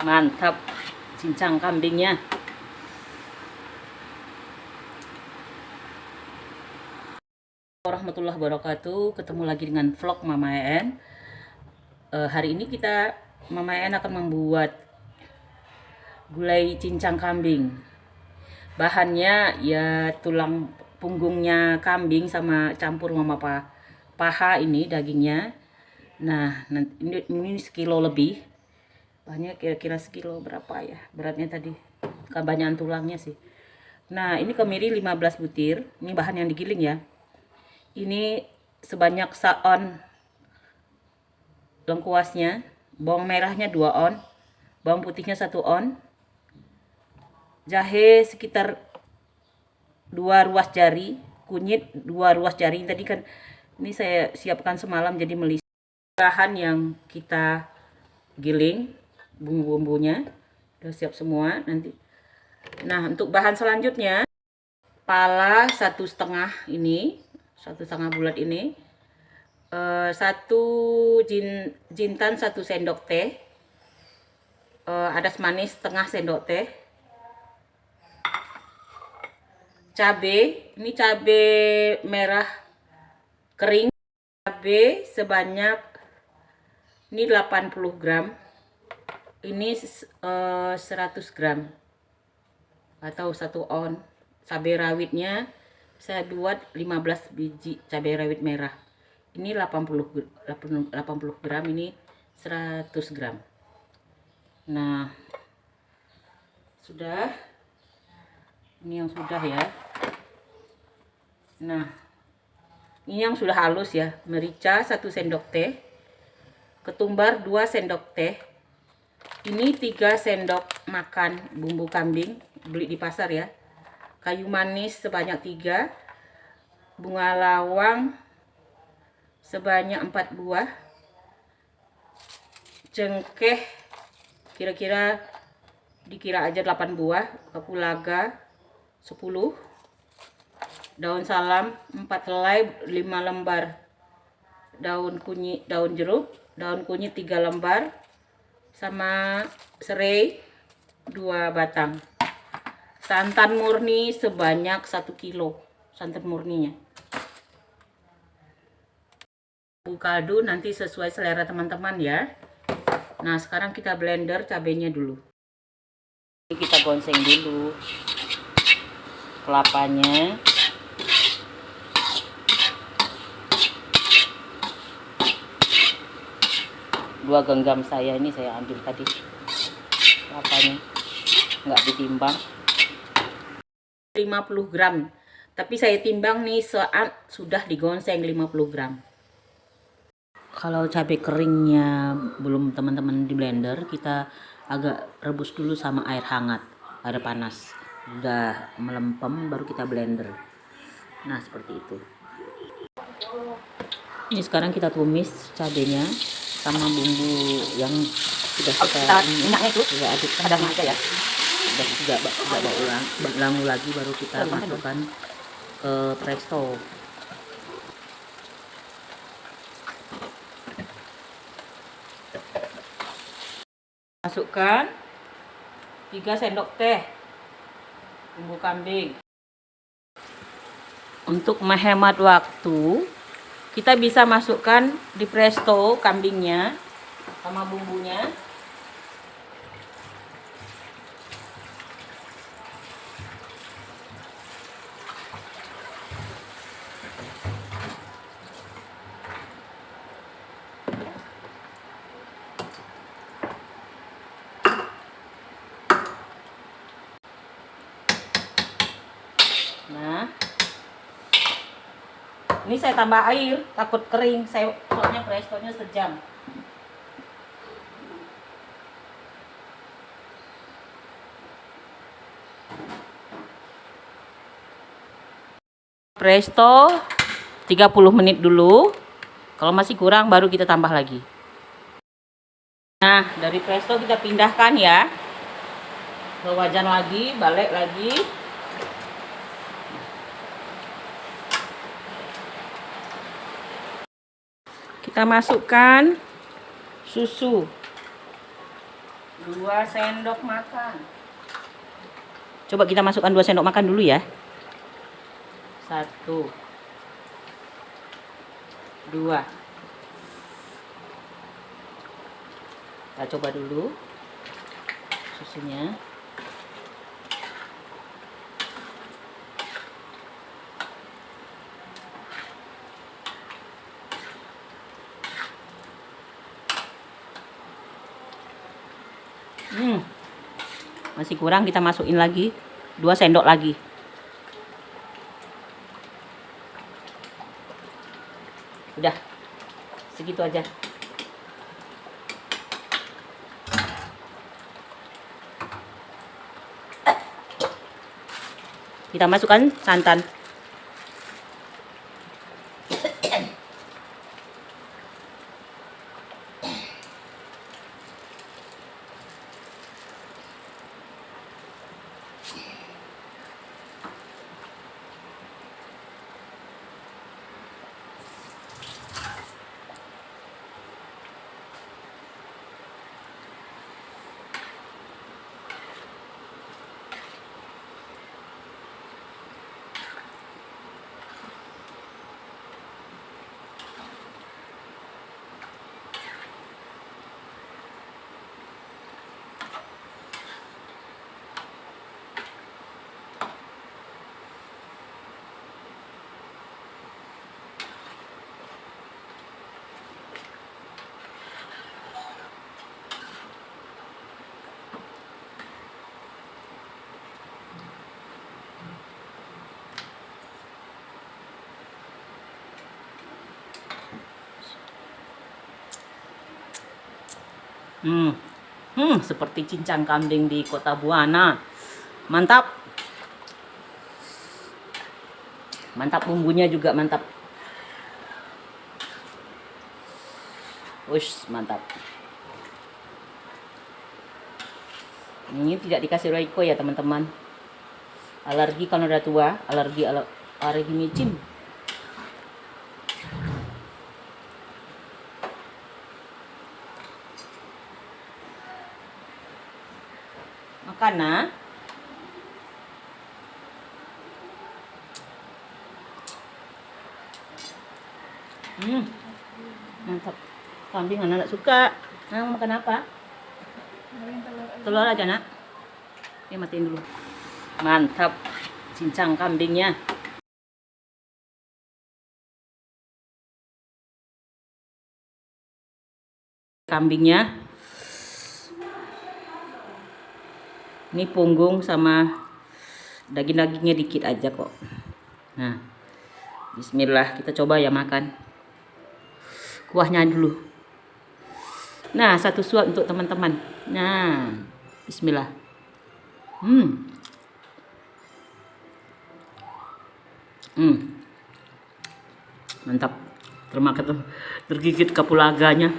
Mantap cincang kambingnya. Warahmatullahi wabarakatuh. Ketemu lagi dengan vlog Mama En. Hari ini Mama En akan membuat gulai cincang kambing. Bahannya ya tulang punggungnya kambing sama campur sama paha ini dagingnya. Nah, ini sekilo lebih. Bahannya kira-kira sekilo berapa ya beratnya tadi, kebanyakan tulangnya sih. Nah, ini kemiri 15 butir. Ini bahan yang digiling ya. Ini sebanyak saon lengkuasnya, bawang merahnya 2 on, bawang putihnya 1 on, jahe sekitar 2 ruas jari, kunyit 2 ruas jari. Tadi kan ini saya siapkan semalam jadi melis. Bahan yang kita giling, bumbu-bumbunya udah siap semua nanti. Nah, untuk bahan selanjutnya, pala 1,5 ini, 1,5 bulat ini, 1 jintan 1 sendok teh, adas manis setengah sendok teh, cabe, ini cabe merah kering, cabe sebanyak ini 80 gram, ini 100 gram atau 1 on. Cabai rawitnya saya buat 15 biji cabai rawit merah. Ini 80 gram, ini 100 gram. Nah, sudah. Ini yang sudah ya. Nah, ini yang sudah halus ya. Merica 1 sendok teh, ketumbar 2 sendok teh. Ini 3 sendok makan bumbu kambing, beli di pasar ya. Kayu manis sebanyak 3, bunga lawang sebanyak 4 buah, cengkeh kira-kira dikira aja 8 buah, kapulaga 10, daun salam 4 helai 5 lembar, daun jeruk, daun kunyit 3 lembar, sama serai 2 batang. Santan murni sebanyak 1 kilo, santan murninya. Kaldu nanti sesuai selera teman-teman ya. Nah, sekarang kita blender cabenya dulu. Kita gonceng dulu kelapanya. Dua genggam saya ini saya ambil tadi kelapanya, nggak ditimbang. 50 gram, tapi saya timbang nih saat sudah digonceng 50 gram. Kalau cabai keringnya belum teman-teman di blender, kita agak rebus dulu sama air hangat, air panas. Udah melempem baru kita blender. Nah, seperti itu. Ini sekarang kita tumis cabenya sama bumbu yang sudah kita minyaknya itu sudah adukkan aja ya. Udah tidak ulang lagi baru kita masukkan ke presto. Masukkan 3 sendok teh bumbu kambing. Untuk menghemat waktu, kita bisa masukkan di presto kambingnya sama bumbunya. Nah, ini saya tambah air, takut kering. Soalnya prestonya sejam. Presto 30 menit dulu. Kalau masih kurang baru kita tambah lagi. Nah, dari presto kita pindahkan ya ke wajan lagi, balik lagi. Kita masukkan susu 2 sendok makan. Coba kita masukkan 2 sendok makan dulu ya. 1, 2. Kita coba dulu susunya. Masih kurang, kita masukin lagi 2 sendok lagi. Udah, segitu aja. Kita masukkan santan. Seperti cincang kambing di Kota Buana. Mantap. Mantap, bumbunya juga mantap. Wush, mantap. Ini tidak dikasih Royco ya teman-teman. Alergi kalau udah tua, alergi micin. Makan nah. Mantap. Kambing anak suka. Nah, makan apa? Telur aja nak. Oke, matiin dulu. Mantap. Cincang kambingnya. Kambingnya. Ini punggung sama daging-dagingnya dikit aja kok. Nah, bismillah, kita coba ya makan. Kuahnya dulu. Nah, 1 suap untuk teman-teman. Nah, bismillah. Mantap. Termakan tergigit kapulaganya.